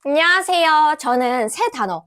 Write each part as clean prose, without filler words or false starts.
안녕하세요. 저는 세 단어,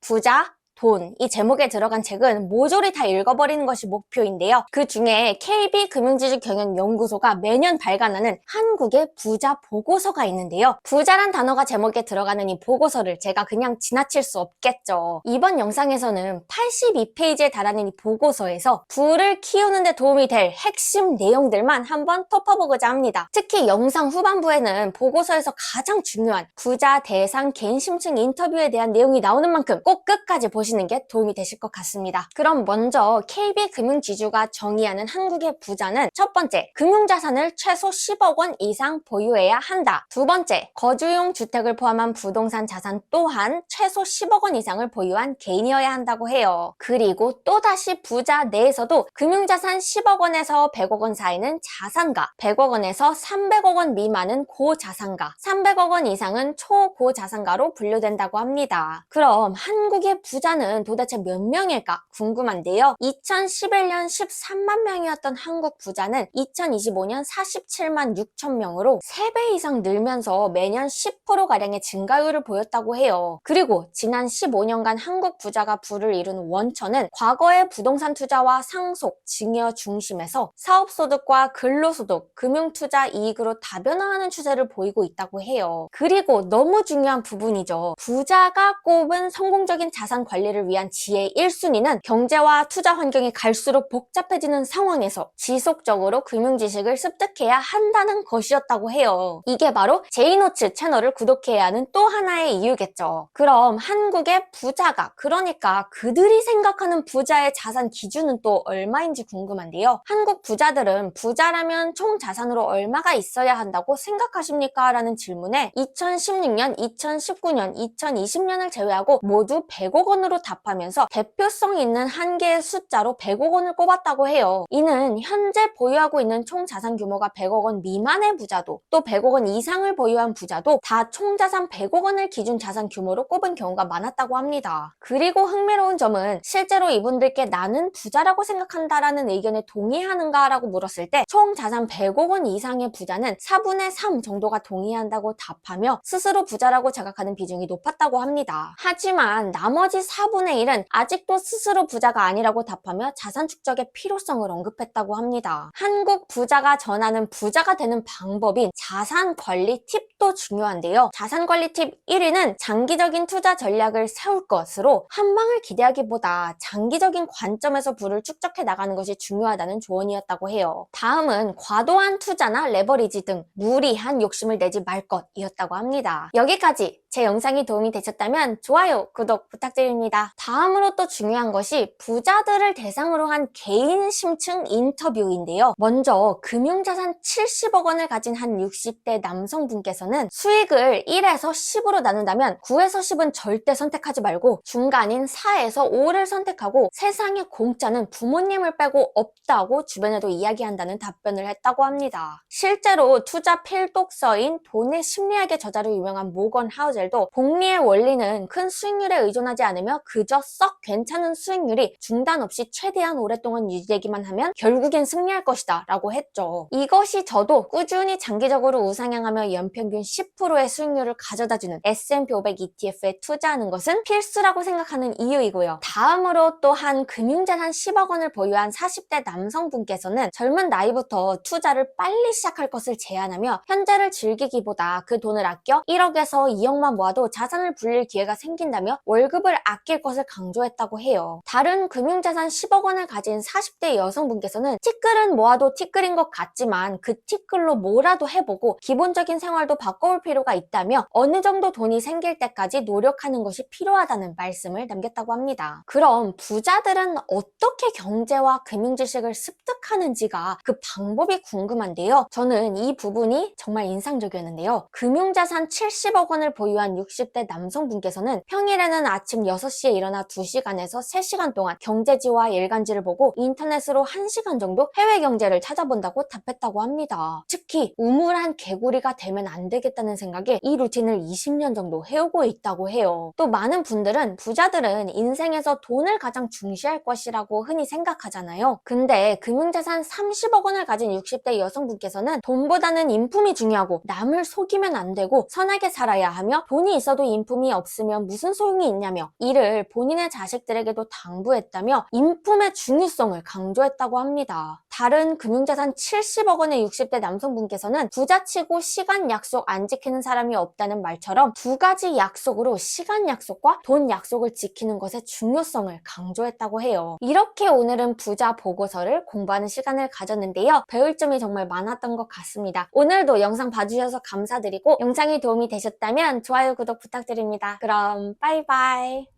부자, 돈, 이 제목에 들어간 책은 모조리 다 읽어버리는 것이 목표인데요. 그 중에 KB금융지주 경영연구소가 매년 발간하는 한국의 부자 보고서가 있는데요. 부자란 단어가 제목에 들어가는 이 보고서를 제가 그냥 지나칠 수 없겠죠. 이번 영상에서는 82페이지에 달하는 이 보고서에서 부를 키우는 데 도움이 될 핵심 내용들만 한번 덮어보고자 합니다. 특히 영상 후반부에는 보고서에서 가장 중요한 부자 대상 개인 심층 인터뷰에 대한 내용이 나오는 만큼 꼭 끝까지 보시는 게 도움이 되실 것 같습니다. 그럼 먼저 KB금융지주가 정의하는 한국의 부자는 첫 번째, 금융자산을 최소 10억 원 이상 보유해야 한다. 두 번째, 거주용 주택을 포함한 부동산 자산 또한 최소 10억 원 이상을 보유한 개인이어야 한다고 해요. 그리고 또다시 부자 내에서도 금융자산 10억 원에서 100억 원 사이는 자산가, 100억 원에서 300억 원 미만은 고자산가, 300억 원 이상은 초고자산가로 분류된다고 합니다. 그럼 한국의 부자는 도대체 몇 명일까 궁금한데요. 2011년 13만 명이었던 한국 부자는 2025년 47만 6천 명으로 3배 이상 늘면서 매년 10%가량의 증가율을 보였다고 해요. 그리고 지난 15년간 한국 부자가 부를 이룬 원천은 과거의 부동산 투자와 상속, 증여 중심에서 사업소득과 근로소득, 금융투자 이익으로 다변화하는 추세를 보이고 있다고 해요. 그리고 너무 중요한 부분이죠. 부자가 꼽은 성공적인 자산 관리를 위한 지혜 1순위는 경제와 투자 환경이 갈수록 복잡해지는 상황에서 지속적으로 금융 지식을 습득해야 한다는 것이었다고 해요. 이게 바로 제이노츠 채널을 구독해야 하는 또 하나의 이유겠죠. 그럼 한국의 부자가, 그러니까 그들이 생각하는 부자의 자산 기준은 또 얼마인지 궁금한데요. 한국 부자들은 부자라면 총 자산으로 얼마가 있어야 한다고 생각하십니까? 라는 질문에 2016년, 2019년, 2020년을 제외하고 모두 100억 원으로 답하면서 대표성 있는 한 개의 숫자로 100억 원을 꼽았다고 해요. 이는 현재 보유하고 있는 총 자산 규모가 100억 원 미만의 부자도, 또 100억 원 이상을 보유한 부자도 다 총자산 100억 원을 기준 자산 규모로 꼽은 경우가 많았다고 합니다. 그리고 흥미로운 점은 실제로 이분들께 나는 부자라고 생각한다라는 의견에 동의하는가 라고 물었을 때 총 자산 100억 원 이상의 부자는 4분의 3 정도가 동의한다고 답하며 스스로 부자라고 자각하는 비중이 높았다고 합니다. 하지만 나머지 4분의 1은 아직도 스스로 부자가 아니라고 답하며 자산 축적의 필요성을 언급했다고 합니다. 한국 부자가 전하는 부자가 되는 방법인 자산 관리 팁도 중요한데요. 자산 관리 팁 1위는 장기적인 투자 전략을 세울 것으로 한 방을 기대하기보다 장기적인 관점에서 부를 축적해 나가는 것이 중요하다는 조언이었다고 해요. 다음은 과도한 투자나 레버리지 등 무리한 욕심을 내지 말 것이었다고 합니다. 여기까지 제 영상이 도움이 되셨다면 좋아요, 구독 부탁드립니다. 다음으로 또 중요한 것이 부자들을 대상으로 한 개인 심층 인터뷰인데요. 먼저 금융자산 70억 원을 가진 한 60대 남성분께서는 수익을 1에서 10으로 나눈다면 9에서 10은 절대 선택하지 말고 중간인 4에서 5를 선택하고 세상에 공짜는 부모님을 빼고 없다고 주변에도 이야기한다는 답변을 했다고 합니다. 실제로 투자 필독서인 돈의 심리학의 저자로 유명한 모건 하우젤도 복리의 원리는 큰 수익률에 의존하지 않으며 그저 썩 괜찮은 수익률이 중단 없이 최대한 오랫동안 유지되기만 하면 결국엔 승리할 것이다 라고 했죠. 이것이 저도 꾸준히 장기적으로 우상향하며 연평균 10%의 수익률을 가져다주는 S&P 500 ETF에 투자하는 것은 필수라고 생각하는 이유이고요. 다음으로 또한 금융자산 10억 원을 보유한 40대 남성분께서는 젊은 나이부터 투자를 빨리 시작할 것을 제안하며 현재를 즐기기보다 그 돈을 아껴 1억에서 2억만 모아도 자산을 불릴 기회가 생긴다며 월급을 아낄 것을 강조했다고 해요. 다른 금융자산 10억 원을 가진 40대 여성분께서는 티끌은 모아도 티끌인 것 같지만 그 티끌로 뭐라도 해보고 기본적인 생활도 바꿔올 필요가 있다며 어느 정도 돈이 생길 때까지 노력하는 것이 필요하다는 말씀을 남겼다고 합니다. 그럼 부자들은 어떻게 경제와 금융 지식을 습득하는지가 그 방법이 궁금한데요. 저는 이 부분이 정말 인상적이었는데요. 금융자산 70억 원을 보유한 60대 남성분께서는 평일에는 아침 6시에 일어나 2시간에서 3시간 동안 경제지와 일간지를 보고 인터넷으로 1시간 정도 해외 경제를 찾아본다고 답했다고 합니다. 특히 우물한 개구리가 되면 안 되겠다는 생각에 이 루틴을 20년 정도 해오고 있다고 해요. 또 많은 분들은 부자들은 인생에서 돈을 가장 중시할 것이라고 흔히 생각하잖아요. 근데 금융자산 30억 원을 가진 60대 여성분께서는 돈보다는 인품이 중요하고 남을 속이면 안 되고 선하게 살아야 하며 돈이 있어도 인품이 없으면 무슨 소용이 있냐며 이를 본인의 자식들에게도 당부했다며 인품의 중요성을 강조했다고 합니다. 다른 금융자산 70억 원의 60대 남성분께서는 부자치고 시간 약속 안 지키는 사람이 없다는 말처럼 두 가지 약속으로 시간 약속과 돈 약속을 지키는 것의 중요성을 강조했다고 해요. 이렇게 오늘은 부자 보고서를 공부하는 시간을 가졌는데요. 배울 점이 정말 많았던 것 같습니다. 오늘도 영상 봐주셔서 감사드리고 영상이 도움이 되셨다면 좋아요, 구독 부탁드립니다. 그럼 빠이빠이.